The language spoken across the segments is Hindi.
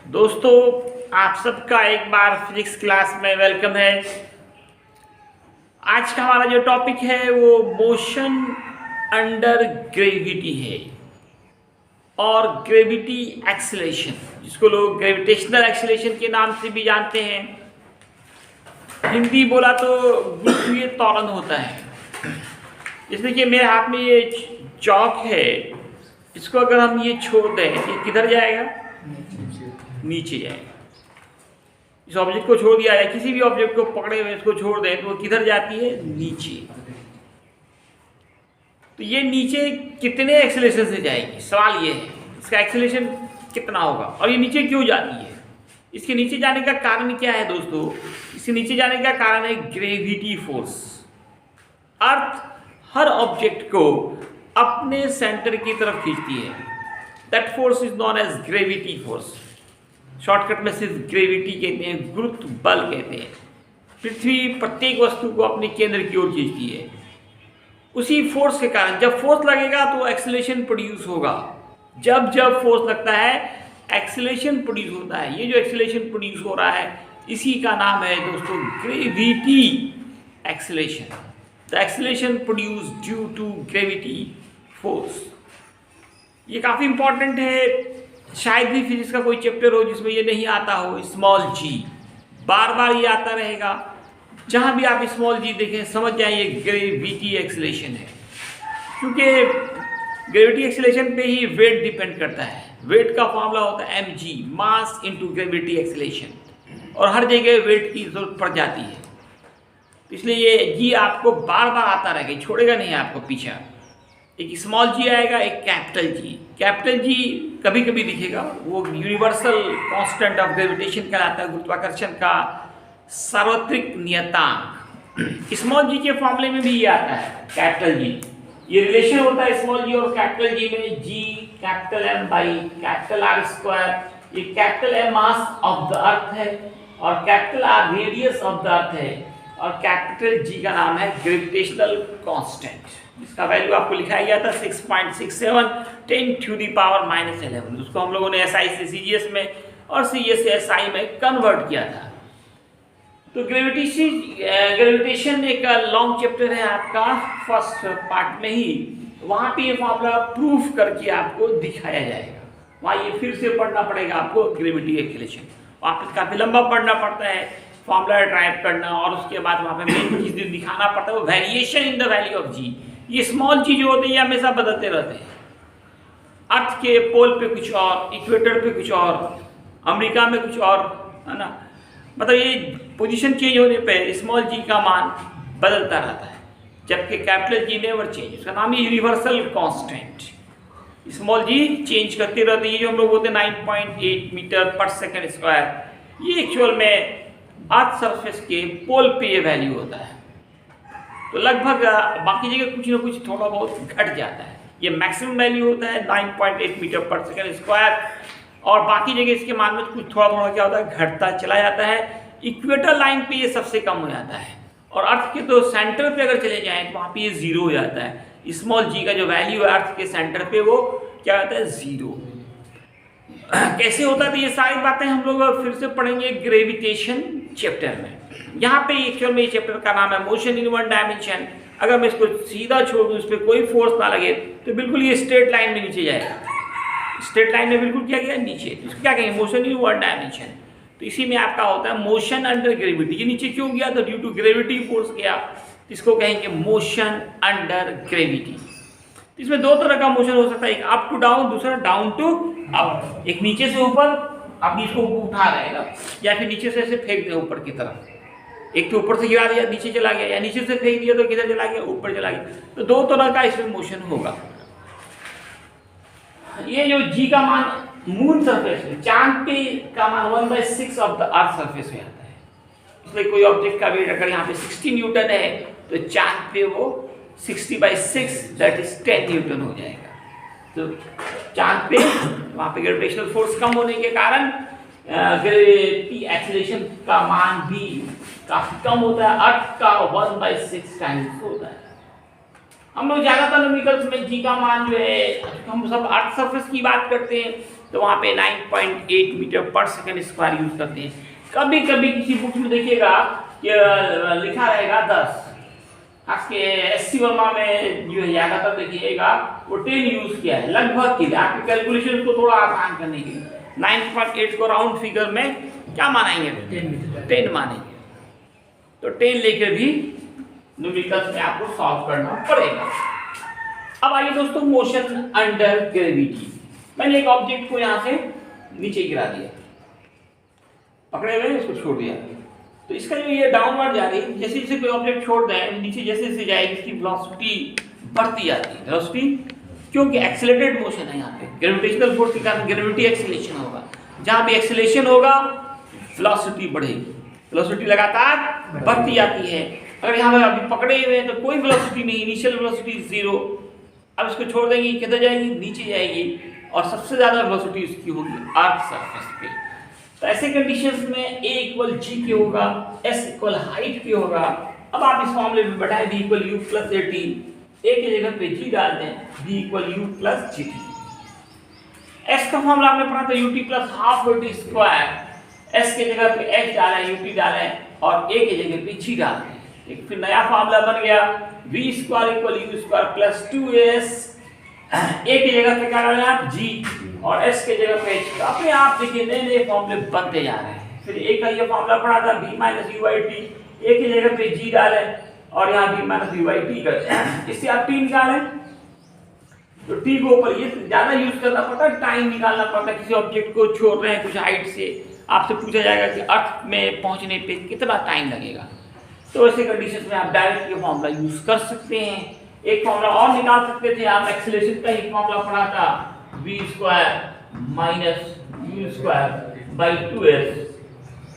दोस्तों, आप सबका एक बार फिजिक्स क्लास में वेलकम है। आज का हमारा जो टॉपिक है वो मोशन अंडर ग्रेविटी है और ग्रेविटी एक्सेलरेशन, जिसको लोग ग्रेविटेशनल एक्सेलरेशन के नाम से भी जानते हैं। हिंदी बोला तो गुरुत्वीय त्वरण होता है। इसलिए कि मेरे हाथ में ये चौक है, इसको अगर हम ये छोड़ दें ये किधर जाएगा? नीचे जाएगा। इस ऑब्जेक्ट को छोड़ दिया जाए, किसी भी ऑब्जेक्ट को पकड़े हुए इसको छोड़ दें तो वो किधर जाती है? नीचे। तो ये नीचे कितने एक्सेलरेशन से जाएगी? सवाल ये है, इसका एक्सेलरेशन कितना होगा और ये नीचे क्यों जाती है? इसके नीचे जाने का कारण क्या है दोस्तों? इसके नीचे जाने का कारण है ग्रेविटी फोर्स। अर्थ हर ऑब्जेक्ट को अपने सेंटर की तरफ खींचती है। That force is known as gravity force. Shortcut में सिर्फ ग्रेविटी कहते हैं, गुरुत्व बल कहते हैं। पृथ्वी प्रत्येक वस्तु को अपने केंद्र की ओर खींचती है। उसी फोर्स के कारण जब फोर्स लगेगा तो एक्सेलरेशन प्रोड्यूस होगा। जब जब फोर्स लगता है एक्सेलरेशन प्रोड्यूस होता है। ये जो एक्सेलरेशन प्रोड्यूस हो रहा है इसी का नाम है दोस्तों gravity acceleration. The acceleration produce due to gravity force. ये काफ़ी इंपॉर्टेंट है। शायद भी फिजिक्स का कोई चैप्टर हो जिसमें ये नहीं आता हो। स्मॉल जी बार बार ये आता रहेगा। जहाँ भी आप स्मॉल जी देखें समझ जाइए ग्रेविटी एक्सेलरेशन है, क्योंकि ग्रेविटी एक्सेलरेशन पे ही वेट डिपेंड करता है। वेट का फॉर्मूला होता है mg, mass into gravity acceleration, और हर जगह वेट की जरूरत पड़ जाती है। इसलिए ये जी आपको बार बार आता रहेगा, छोड़ेगा नहीं आपको पीछा। एक स्मॉल जी आएगा, एक कैपिटल जी। कैपिटल जी कभी कभी दिखेगा, वो यूनिवर्सल कांस्टेंट ऑफ ग्रेविटेशन कहलाता है, गुरुत्वाकर्षण का सार्वत्रिक नियतांक। स्मॉल जी के फॉर्मूले में भी ये आता है कैपिटल जी। ये रिलेशन होता है स्मॉल जी और कैपिटल जी में, G capital M by capital R square. ये capital M mass of the earth है और capital R radius of the earth है, और कैपिटल जी का नाम है ग्रेविटेशनल कांस्टेंट। इसका वैल्यू आपको लिखाया गया था 6.67 10⁻⁻11। उसको हम लोगों ने एसआई से सीजीएस में और सीजीएस से एसआई में कन्वर्ट किया था। तो ग्रेविटेशन एक लॉन्ग चैप्टर है आपका, फर्स्ट पार्ट में ही। वहाँ पे ये फॉर्मूला प्रूफ करके आपको दिखाया जाएगा। वहाँ ये फिर से पढ़ना पड़ेगा आपको ग्रेविटी एक्सेलरेशन। वहाँ पे काफ़ी लंबा पढ़ना पड़ता है, फॉर्मूला ड्राइव करना, और उसके बाद वहाँ पे मेन चीज़ दिखाना पड़ता है वो variation in the value of G. ये स्मॉल चीज जो होते हैं ये हमेशा बदलते रहते हैं। अर्थ के पोल पे कुछ और, इक्वेटर पे कुछ और, अमेरिका में कुछ और, है ना। मतलब ये पोजीशन चेंज होने पे स्मॉल जी का मान बदलता रहता है, जबकि कैपिटल जी नेवर चेंज। उसका नाम है यूनिवर्सल कांस्टेंट। स्मॉल जी चेंज करते रहते हैं। ये जो हम लोग बोलते हैं 9.8 मीटर पर सेकेंड स्क्वायर, ये एक्चुअल में अर्थ सरफेस के पोल पे ये वैल्यू होता है। तो लगभग बाकी जगह कुछ ना कुछ थोड़ा बहुत घट जाता है। ये मैक्सिमम वैल्यू होता है 9.8 मीटर पर सेकेंड स्क्वायर, और बाकी जगह इसके मान में कुछ थोड़ा थोड़ा क्या होता है, घटता चला जाता है। इक्वेटर लाइन पे ये सबसे कम हो जाता है, और अर्थ के तो सेंटर पे अगर चले जाएं तो वहाँ पे ये जीरो हो जाता है। स्मॉल जी का जो वैल्यू है अर्थ के सेंटर पे वो क्या होता है? जीरो। कैसे होता है? तो ये सारी बातें हम लोग फिर से पढ़ेंगे ग्रेविटेशन चैप्टर में। यहाँ पे एक्चुअल में ये चैप्टर का नाम है मोशन इन वन डायमेंशन। अगर मैं इसको सीधा छोड़ दूँ, इस पर कोई फोर्स ना लगे, तो बिल्कुल ये स्ट्रेट लाइन में नीचे जाएगा। स्ट्रेट लाइन में बिल्कुल क्या गया? नीचे। तो इसको क्या कहेंगे? Motion in one dimension. तो इसी में आपका होता है मोशन अंडर ग्रेविटी। ये नीचे क्यों गया? तो ड्यू टू ग्रेविटी फोर्स गया। इसको कहेंगे मोशन अंडर ग्रेविटी। इसमें दो तरह का मोशन हो सकता है, एक अप टू डाउन, दूसरा डाउन टू अप। एक नीचे से ऊपर, आप इसको उठा रहे हैं ना, या फिर नीचे से ऐसे फेंक दे ऊपर की तरफ। एक तो ऊपर से गिरा दिया नीचे चला गया, या नीचे से फेंक दिया तो किधर चला गया? ऊपर चला गया। तो दो तरह का इसमें मोशन होगा। ये जो जी का मान मून सरफेस में, चांद पे का मान 1/6 ऑफ द अर्थ सरफेस में आता है। इसलिए कोई ऑब्जेक्ट का वेट अगर यहाँ पे 60 न्यूटन है तो चांद पे वो 60/6 दैट इज 10 न्यूटन हो जाएगा। तो चांद पे वहाँ पे ग्रेविटेशनल फोर्स कम होने के कारण ग्रेविटी एक्सेलरेशन का मान भी काफी कम होता है। अर्थ का 1/6 टाइम्स होता है। हम लोग ज़्यादातर न्यूमेरिकल्स में जी का मान जो है, हम सब अर्थ सरफेस की बात करते हैं तो वहाँ पे 9.8 मीटर पर सेकंड स्क्वायर यूज करते हैं। कभी कभी किसी बुक में देखिएगा कि लिखा रहेगा 10, खास के एससी वर्मा में जो है ज़्यादातर देखिएगा वो 10 यूज किया है लगभग के लिए, आपके कैलकुलेशन को थोड़ा आसान करने के लिए। 9.8 को राउंड फिगर में क्या मानेंगे? 10 मानेंगे। तो 10 लेकर भी न्यूमेरिकल्स में आपको सॉल्व करना पड़ेगा। अब आइए दोस्तों, मोशन अंडर ग्रेविटी। मैंने एक ऑब्जेक्ट को यहाँ से नीचे गिरा दिया, पकड़े हुए इसको छोड़ दिया, तो इसका जो ये डाउनवर्ड जा रही है, जैसे जैसे कोई ऑब्जेक्ट छोड़ दें नीचे जैसे जैसे जाएगी इसकी वेलोसिटी बढ़ती जाती है। वेलोसिटी क्योंकि एक्सेलरेटेड मोशन है, यहाँ पे ग्रेविटेशनल फोर्स के कारण ग्रेविटी एक्सेलेरेशन होगा, जहाँ भी एक्सेलेरेशन होगा वेलोसिटी बढ़ेगी, वेलोसिटी लगातार बढ़ती जाती है। अगर यहाँ पर अभी पकड़े हुए हैं तो कोई वेलोसिटी नहीं, इनिशियल वेलोसिटी 0। अब इसको छोड़ देंगे, किधर जाएगी? नीचे जाएगी, और सबसे ज्यादा वेलोसिटी इसकी होगी अर्थ सरफेस पे। तो ऐसे कंडीशंस में A इक्वल जी के होगा, S इक्वल हाइट के होगा। अब आप इस फॉर्मूले में बैठाएं B equal u plus A T, A की जगह पे G डाल दें, B equal u plus g T. S का फॉर्मूला आपने पढ़ा था UT plus half T square, S की जगह पे H डालें, यूटी डालें, और A की जगह पे G डालें। एक फिर नया फॉर्मूला बन गया v square equal you square plus 2s। A की जगह पे क्या डालें आप? G, और S की जगह पे H। अपने आप देखिए नए नए फॉर्मूले बनते जा रहे हैं। फिर A का ये फॉर्मूला पढ़ा था v minus you by T, A की जगह पे G डालें और यहाँ v minus you by T करें, इससे आप t निकालें। तो t को ऊपर ये ज्यादा यूज करना पड़ता है, टाइम निकालना पड़ता है। किसी ऑब्जेक्ट को छोड़ रहे हैं कुछ हाइट से, आपसे पूछा जाएगा कि अर्थ में पहुंचने पे कितना टाइम लगेगा, तो ऐसे कंडीशंस में आप डायरेक्ट ये फॉर्मूला यूज कर सकते हैं। एक फॉर्मूला और निकाल सकते थे आप, एक्सेलरेशन का ही फॉर्मूला पढ़ा था, v square minus u square by 2s।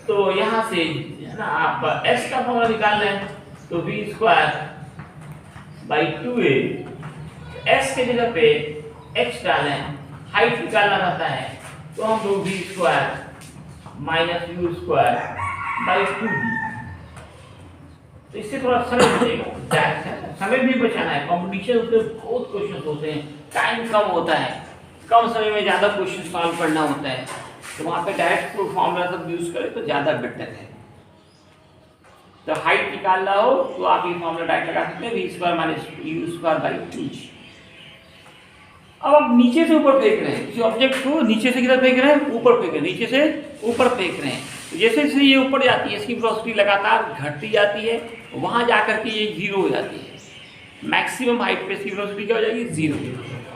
तो यहाँ से है ना आप s का फॉर्मूला निकाल लें, तो v square by 2a, s के जगह पे h डालें, हाइट निकालना रहता है, तो हम लोग v square minus u square by 2b। तो इससे थोड़ा समय बचेगा, समय भी बचाना है। कंपटीशन उसमें बहुत क्वेश्चन होते हैं, टाइम कम होता है, कम समय में ज़्यादा क्वेश्चन सॉल्व करना होता है, तो वहाँ पे डायरेक्ट फॉर्मूला सब यूज करें तो ज़्यादा बेटर है। तो हाइट निकालना हो तो आप ये फॉर्मूला डायरेक्ट लगा सकते हैं, v square minus u square by 2। अब आप नीचे से ऊपर फेंक रहे हैं, किसी ऑब्जेक्ट को नीचे से किधर फेंक रहे हैं? ऊपर फेंक रहे हैं, नीचे से ऊपर फेंक रहे हैं। जैसे जैसे ये ऊपर जाती है इसकी वेलोसिटी लगातार घटती जाती है, वहां जाकर के ये 0 हो जाती है। मैक्सिमम हाइट पे इसकी वेलोसिटी क्या हो जाएगी? 0।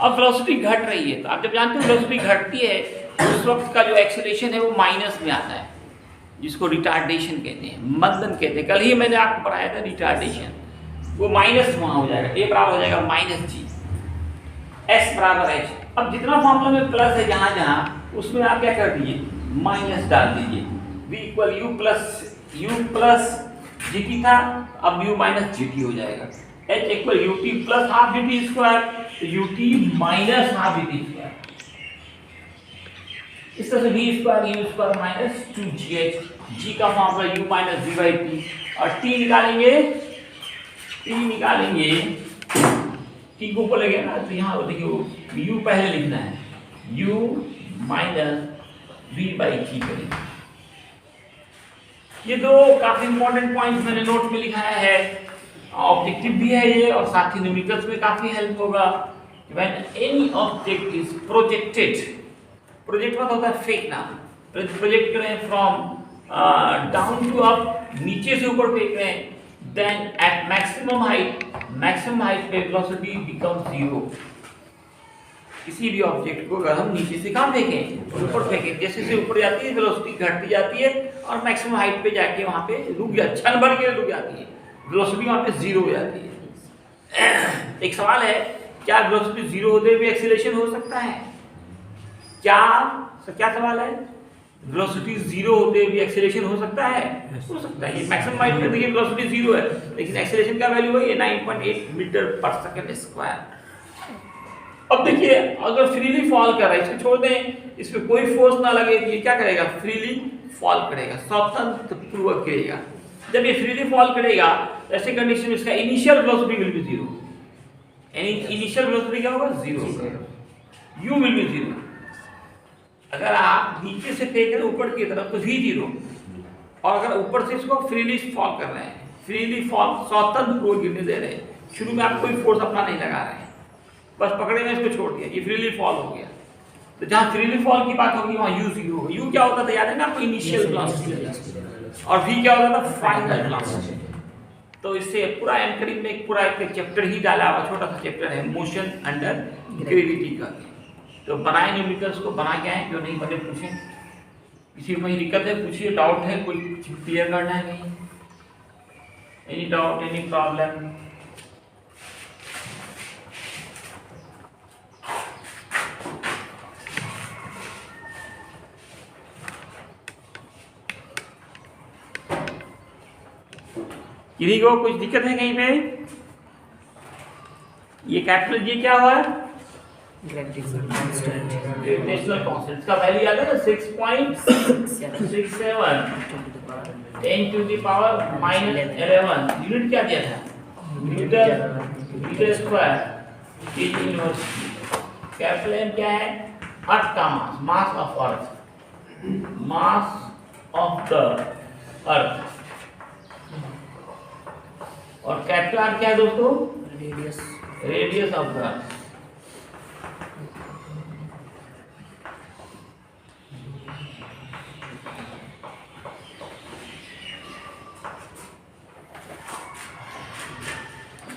अब वेलोसिटी घट रही है, तो आप जब जानते हो वेलोसिटी घटती है उस वक्त का जो एक्सेलरेशन है वो माइनस में आता है, जिसको रिटार्डेशन कहते हैं, मंदन कहते हैं। कल ही मैंने आपको पढ़ाया था रिटार्डेशन, वो माइनस वहां हो जाएगा, ए बराबर हो जाएगा माइनस जी, एस बराबर एच। अब जितना फॉर्मूला में प्लस है जहां जहां, उसमें आप क्या कर दीजिए? माइनस डाल दीजिए। v equal u plus g t था, अब u माइनस जी टी हो जाएगा। h equal u t plus half g t square, तो u t minus half g t square. इस तरह से v square u square minus 2gh, g का formula u minus v by t, और t निकालेंगे, t को ऊपर ले गया ना, तो यहाँ देखिए u पहले लिखना है, u माइनस v बाई जी करेंगे। ये दो काफी इंपॉर्टेंट पॉइंट्स मैंने नोट में लिखाया है, ऑब्जेक्टिव भी है ये, और साथ ही न्यूमेरिकल्स में काफी हेल्प होगा। When any object is projected, project मतलब होता है फेंकना, प्रोजेक्ट करें फ्रॉम डाउन टू अप, नीचे से ऊपर फेंक रहे हैं, देन एट मैक्सिमम हाइट पे वेलोसिटी बिकम्स 0। किसी भी ऑब्जेक्ट को अगर हम नीचे से कहाँ फेंकें? ऊपर फेंकें, जैसे जैसे ऊपर जाती है वेलोसिटी घटती जाती है और मैक्सिमम हाइट पे जाके वहाँ पे रुक जाती है, क्षण भर के रुक जाती है, वेलोसिटी वहाँ पे 0 हो जाती है। एक सवाल है, क्या वेलोसिटी 0 होते हुए एक्सीलरेशन हो सकता है? क्या सवाल है? वेलोसिटी 0 होते हुए एक्सीलरेशन हो सकता है? हो सकता है। मैक्सिमम हाइट पे देखिए वेलोसिटी 0 है, लेकिन एक्सीलरेशन का वैल्यू है ये 9.8 मीटर पर सेकंड स्क्वायर। अब देखिए अगर फ्रीली फॉल कर रहा है, इसको छोड़ दें, इस पे कोई फोर्स ना लगे, ये क्या करेगा? फ्रीली फॉल करेगा, स्वतंत्र पूर्वक करेगा। जब ये फ्रीली फॉल करेगा, ऐसे कंडीशन में इसका इनिशियल वेलोसिटी विल बी 0, यानी इनिशियल वेलोसिटी क्या होगा, 0 होगा, u विल बी 0। अगर आप नीचे से फेंक रहे ऊपर की तरफ तो v 0, और अगर ऊपर से इसको फ्रीली फॉल कर रहे हैं, फ्रीली फॉल स्वतंत्र रूप गिरने दे रहे हैं, शुरू में आप कोई फोर्स अपना नहीं लगा रहे हैं, बस पकड़े में इसको छोड़ दिया, ये फ्रीली फॉल हो गया। तो जहाँ फ्रीली फॉल की बात होगी वहाँ u 0 होगा। u क्या होता था याद है ना आपको, इनिशियल वेलोसिटी, और v क्या होता था, फाइनल वेलोसिटी। तो इससे पूरा एंकरिंग में एक पूरा एक चैप्टर ही डाला हुआ, छोटा सा चैप्टर है मोशन अंडर ग्रेविटी का। तो बनाए न्यूमेरिकल्स को बना के आए, जो नहीं बने पूछें, किसी को कहीं दिक्कत है पूछिए, डाउट है कोई क्लियर करना है कहीं, एनी डाउट एनी प्रॉब्लम। किसी को कुछ दिक्कत है कहीं पे? ये कैपिटल जी क्या हुआ है, ग्रेविटेशनल कांस्टेंट का वैल्यू याद है ना, 6.67 10 टू द पावर -11। यूनिट क्या दिया था, metre square KG inverse. Capital M क्या है, अर्थ का mass, mass of earth, mass of the earth. और कैपिटल आर क्या है दोस्तों, रेडियस ऑफ द अर्थ।